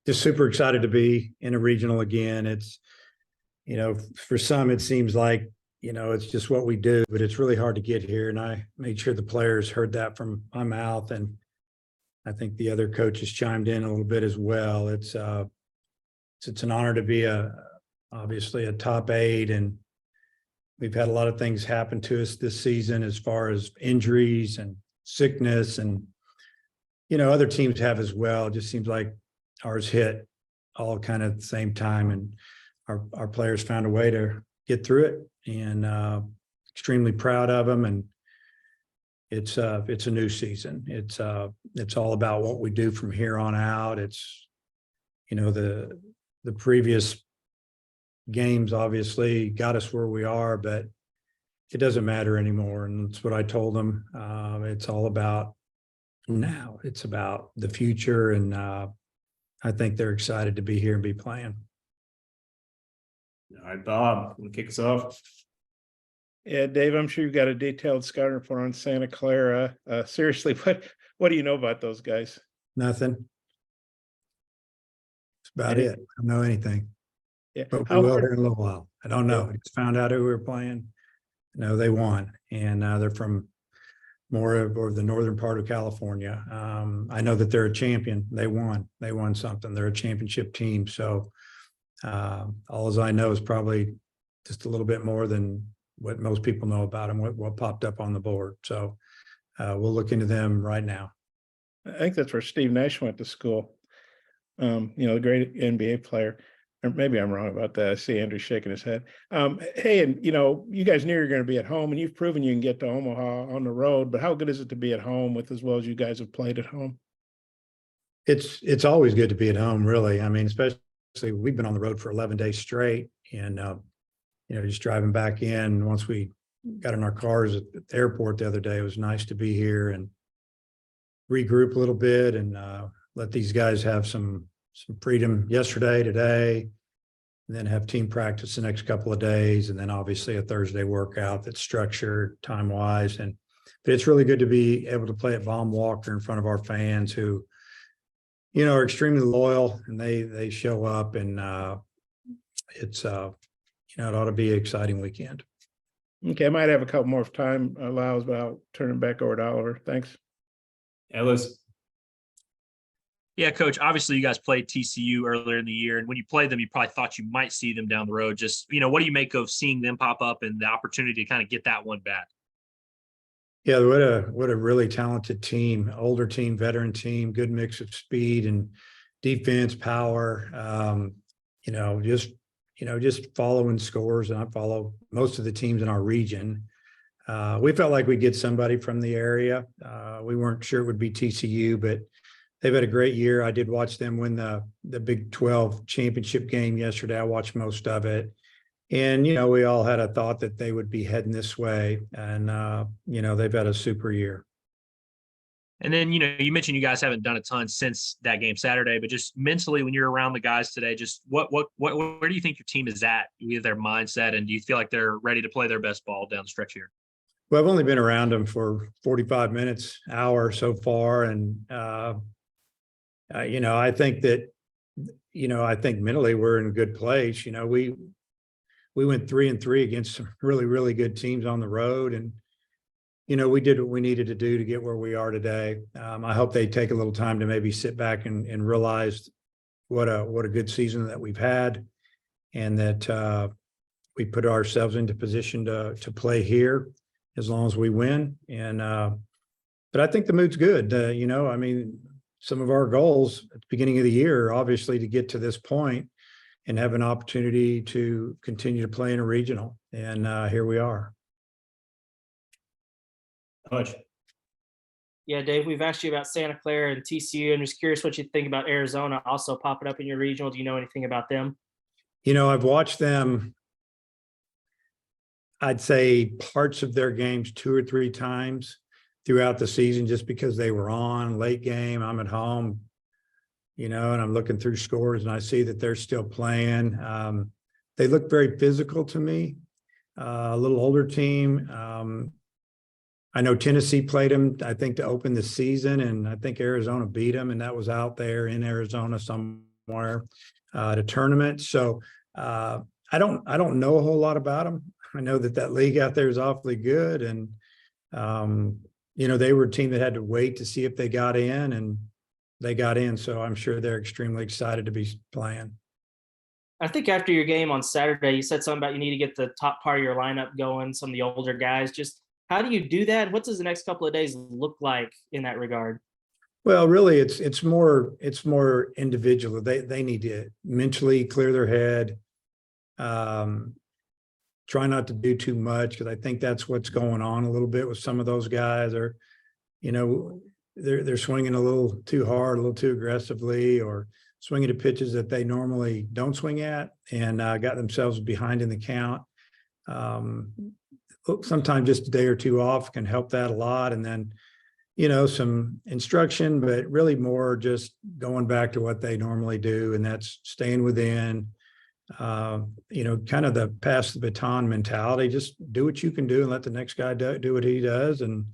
Just super excited to be in a regional again. It's, for some, it seems like, it's just what we do, but it's really hard to get here. And I made sure the players heard that from my mouth. And I think the other coaches chimed in a little bit as well. It's an honor to be obviously a top 8. And we've had a lot of things happen to us this season as far as injuries and sickness, and, other teams have as well. It just seems like ours hit all kind of at the same time, and our players found a way to get through it, and extremely proud of them. And it's a new season. It's all about what we do from here on out. It's, the previous games obviously got us where we are, but it doesn't matter anymore. And that's what I told them. It's all about now. It's about the future. And I think they're excited to be here and be playing. All right, Bob, want to kick us off? Yeah, Dave, I'm sure you've got a detailed scouting report on Santa Clara. Seriously, what do you know about those guys? Nothing. That's about it. I don't know anything. Yeah. But we will here in a little while. I don't know. I just found out who we were playing. No, they won. And they're from more of the northern part of California. I know that they're a champion. They won. They won something. They're a championship team. So all as I know is probably just a little bit more than what most people know about them, what popped up on the board. So we'll look into them right now. I think that's where Steve Nash went to school. A great NBA player. Or maybe I'm wrong about that. I see Andrew shaking his head. Hey, and you guys knew you're going to be at home, and you've proven you can get to Omaha on the road. But how good is it to be at home with as well as you guys have played at home? It's always good to be at home, really. I mean, especially we've been on the road for 11 days straight, and just driving back in. Once we got in our cars at the airport the other day, it was nice to be here and regroup a little bit and let these guys have some freedom yesterday, today, and then have team practice the next couple of days, and then obviously a Thursday workout that's structured time-wise. But it's really good to be able to play at Baum Walker in front of our fans who, are extremely loyal, and they show up, and it's it ought to be an exciting weekend. Okay, I might have a couple more if time allows, but I'll turn it back over to Oliver. Thanks. Ellis. Yeah, Coach, obviously you guys played TCU earlier in the year, and when you played them, you probably thought you might see them down the road. Just, what do you make of seeing them pop up and the opportunity to kind of get that one back? Yeah, what a really talented team, older team, veteran team, good mix of speed and defense, power, just following scores, and I follow most of the teams in our region. We felt like we'd get somebody from the area. We weren't sure it would be TCU, but they've had a great year. I did watch them win the Big 12 championship game yesterday. I watched most of it. And, we all had a thought that they would be heading this way. And, they've had a super year. And then, you mentioned you guys haven't done a ton since that game Saturday, but just mentally when you're around the guys today, just where do you think your team is at with their mindset? And do you feel like they're ready to play their best ball down the stretch here? Well, I've only been around them for 45 minutes, hour so far. And, I think that, I think mentally we're in a good place. We went 3-3 against some really, really good teams on the road. And, we did what we needed to do to get where we are today. I hope they take a little time to maybe sit back and realize what a good season that we've had, and that we put ourselves into position to play here as long as we win. And, but I think the mood's good. Some of our goals at the beginning of the year are obviously to get to this point and have an opportunity to continue to play in a regional. And here we are. Much. Yeah, Dave, we've asked you about Santa Clara and TCU. I'm just curious what you think about Arizona also popping up in your regional. Do you know anything about them? I've watched them, I'd say, parts of their games 2 or 3 times throughout the season, just because they were on late game. I'm at home, and I'm looking through scores and I see that they're still playing. They look very physical to me, a little older team. I know Tennessee played them, I think, to open the season, and I think Arizona beat them, and that was out there in Arizona somewhere to tournament. So I don't know a whole lot about them. I know that league out there is awfully good, and they were a team that had to wait to see if they got in, and they got in. So I'm sure they're extremely excited to be playing. I think after your game on Saturday, you said something about you need to get the top part of your lineup going, some of the older guys. Just how do you do that? What does the next couple of days look like in that regard? Well, really, it's more individual. They need to mentally clear their head. Try not to do too much, because I think that's what's going on a little bit with some of those guys. Are, they're swinging a little too hard, a little too aggressively, or swinging at pitches that they normally don't swing at, and got themselves behind in the count. Sometimes just a day or two off can help that a lot. And then, some instruction, but really more just going back to what they normally do. And that's staying within, kind of the pass the baton mentality. Just do what you can do and let the next guy do what he does. And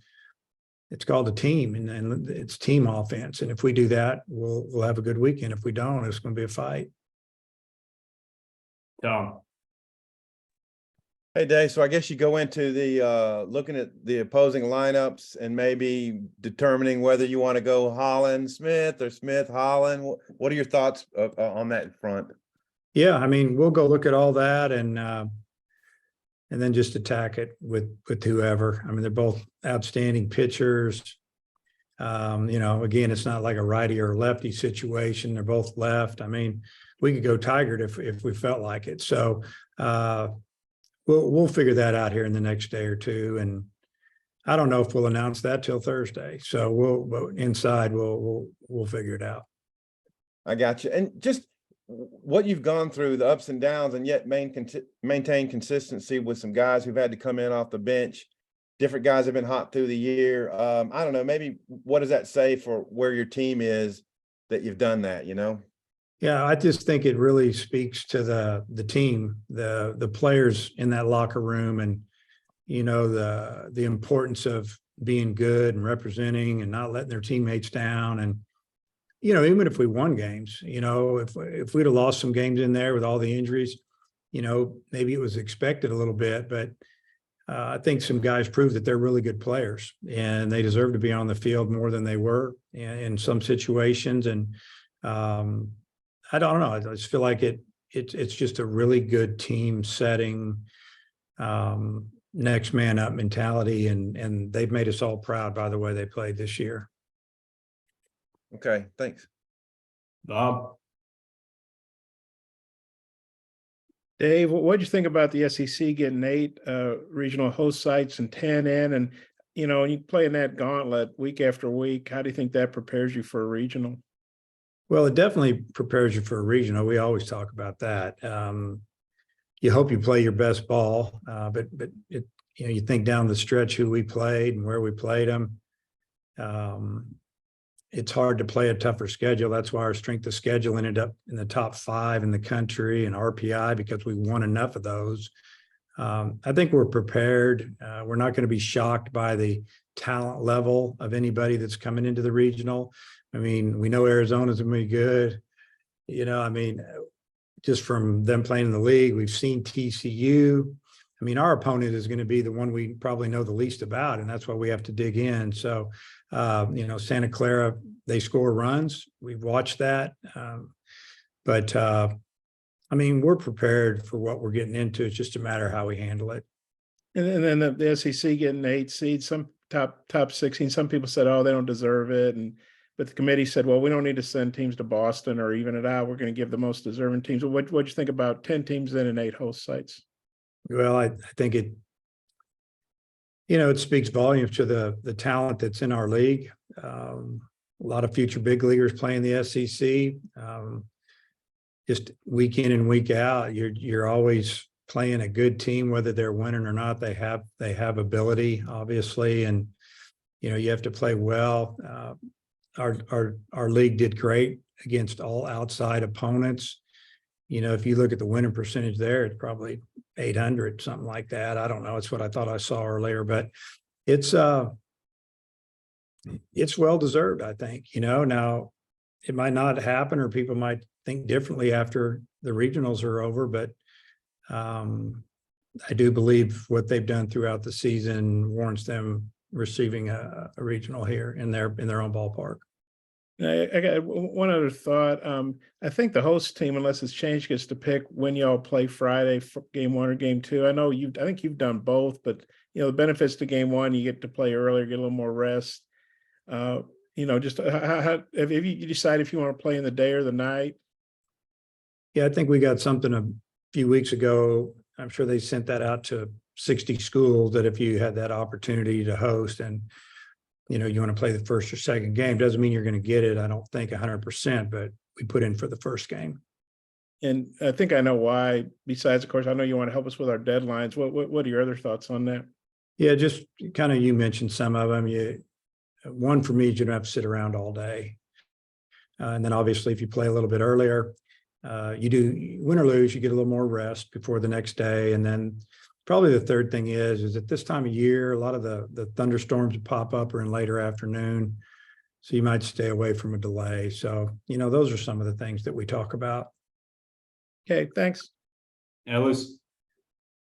it's called a team, and it's team offense. And if we do that, we'll have a good weekend. If we don't, it's going to be a fight. Tom. Hey, Dave. So I guess you go into the looking at the opposing lineups and maybe determining whether you want to go Holland, Smith, or Smith, Holland. What are your thoughts on that front? Yeah, I mean, we'll go look at all that and then just attack it with whoever. I mean, they're both outstanding pitchers. Again, it's not like a righty or lefty situation. They're both left. I mean, we could go Tigered if we felt like it. So we'll figure that out here in the next day or two. And I don't know if we'll announce that till Thursday. So we'll figure it out. I got you. And just what you've gone through, the ups and downs, and yet maintain consistency with some guys who've had to come in off the bench. Different guys have been hot through the year. I don't know, maybe what does that say for where your team is that you've done that, Yeah, I just think it really speaks to the team, the players in that locker room, and the importance of being good and representing and not letting their teammates down. And even if we won games, if we'd have lost some games in there with all the injuries, maybe it was expected a little bit, but I think some guys proved that they're really good players, and they deserve to be on the field more than they were in some situations. And I don't know. I just feel like it's just a really good team setting, next man up mentality, and they've made us all proud by the way they played this year. Okay, thanks. Bob. Dave, what'd you think about the SEC getting 8 regional host sites and 10 in, and you playing that gauntlet week after week? How do you think that prepares you for a regional? Well, it definitely prepares you for a regional. We always talk about that. You hope you play your best ball, but you think down the stretch who we played and where we played them. It's hard to play a tougher schedule. That's why our strength of schedule ended up in the top 5 in the country in RPI, because we won enough of those. I think we're prepared. We're not going to be shocked by the talent level of anybody that's coming into the regional. I mean, we know Arizona's going to be good. Just from them playing in the league, we've seen TCU. I mean, our opponent is going to be the one we probably know the least about, and that's why we have to dig in. So, Santa Clara, they score runs. We've watched that. We're prepared for what we're getting into. It's just a matter of how we handle it. And then the SEC getting 8 seeds, some top 16. Some people said, oh, they don't deserve it. But the committee said, well, we don't need to send teams to Boston or even it out. We're going to give the most deserving teams. What'd you think about 10 teams in and 8 host sites? Well, I think it speaks volumes to the talent that's in our league. A lot of future big leaguers playing the SEC. Just week in and week out, you're always playing a good team, whether they're winning or not. They have ability, obviously, and you have to play well. Our league did great against all outside opponents. If you look at the winning percentage there, it's probably 800, something like that. I don't know. It's what I thought I saw earlier, but it's well deserved, I think. Now it might not happen, or people might think differently after the regionals are over, but I do believe what they've done throughout the season warrants them receiving a regional here in their own ballpark. I got one other thought. I think the host team, unless it's changed, gets to pick when y'all play Friday for game 1 or game 2. I know I think you've done both, but you know, the benefits to game 1, you get to play earlier, get a little more rest. You know, just how if you decide if you want to play in the day or the night? Yeah, I think we got something a few weeks ago. I'm sure they sent that out to 60 schools, that if you had that opportunity to host and, you know, you want to play the first or second game, doesn't mean you're going to get it, I don't think 100%, but we put in for the first game. And I think I know why. Besides, of course, I know you want to help us with our deadlines. What are your other thoughts on that? Yeah, just kind of, you mentioned some of them. One for me, you don't have to sit around all day. And then obviously if you play a little bit earlier, you do, win or lose, you get a little more rest before the next day. And then probably the third thing is at this time of year, a lot of the thunderstorms that pop up are in later afternoon. So you might stay away from a delay. So, you know, those are some of the things that we talk about. Okay, thanks. Ellis.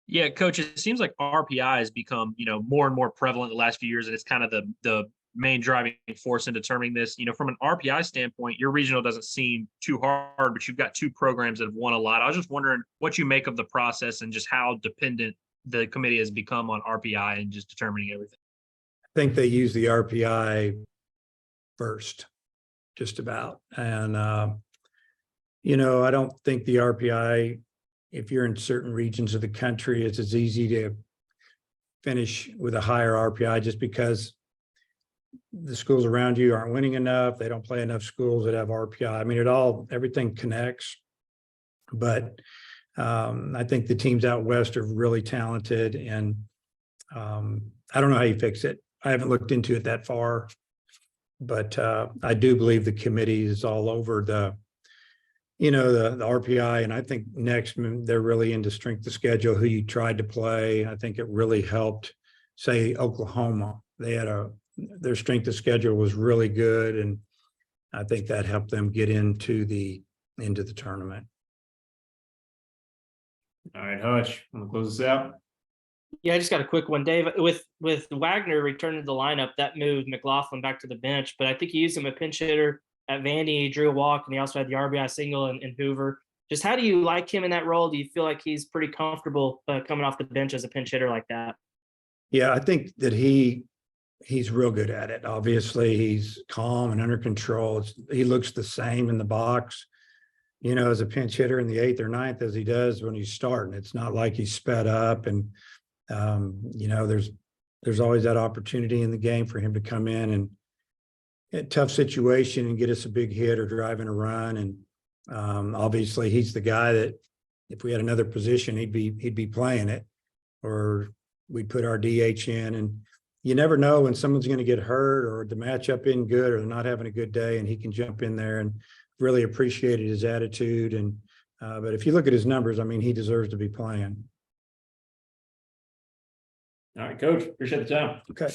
Yeah, coach, it seems like RPI has become, you know, more and more prevalent in the last few years, and it's kind of the main driving force in determining this. You know, from an RPI standpoint, your regional doesn't seem too hard, but you've got 2 programs that have won a lot. I was just wondering what you make of the process and just how dependent the committee has become on RPI and just determining everything. I think they use the RPI first, just about. And, you know, I don't think the RPI, if you're in certain regions of the country, it's as easy to finish with a higher RPI just because the schools around you aren't winning enough. They don't play enough schools that have RPI. I mean, everything connects. But I think the teams out west are really talented, and I don't know how you fix it. I haven't looked into it that far, but I do believe the committee is all over the RPI. And I think next they're really into strength of schedule, who you tried to play. I think it really helped, say, Oklahoma. They had their strength of schedule was really good, and I think that helped them get into the tournament. All right, Hutch, I'm gonna close this out. Yeah, I just got a quick one, Dave. With Wagner returning to the lineup, that moved McLaughlin back to the bench, but I think he used him a pinch hitter at Vandy. He drew a walk, and he also had the RBI single in Hoover. Just how do you like him in that role? Do you feel like he's pretty comfortable coming off the bench as a pinch hitter like that? Yeah, I think that he's real good at it. Obviously, he's calm and under control. He looks the same in the box, you know, as a pinch hitter in the 8th or 9th as he does when he's starting. It's not like he's sped up, and you know, there's always that opportunity in the game for him to come in and a tough situation and get us a big hit or drive in a run. And obviously, he's the guy that if we had another position, he'd be playing it, or we'd put our DH in. And you never know when someone's going to get hurt or the matchup isn't good or they're not having a good day, and he can jump in there. And really appreciated his attitude. And but if you look at his numbers, I mean, he deserves to be playing. All right, coach, appreciate the time. Okay.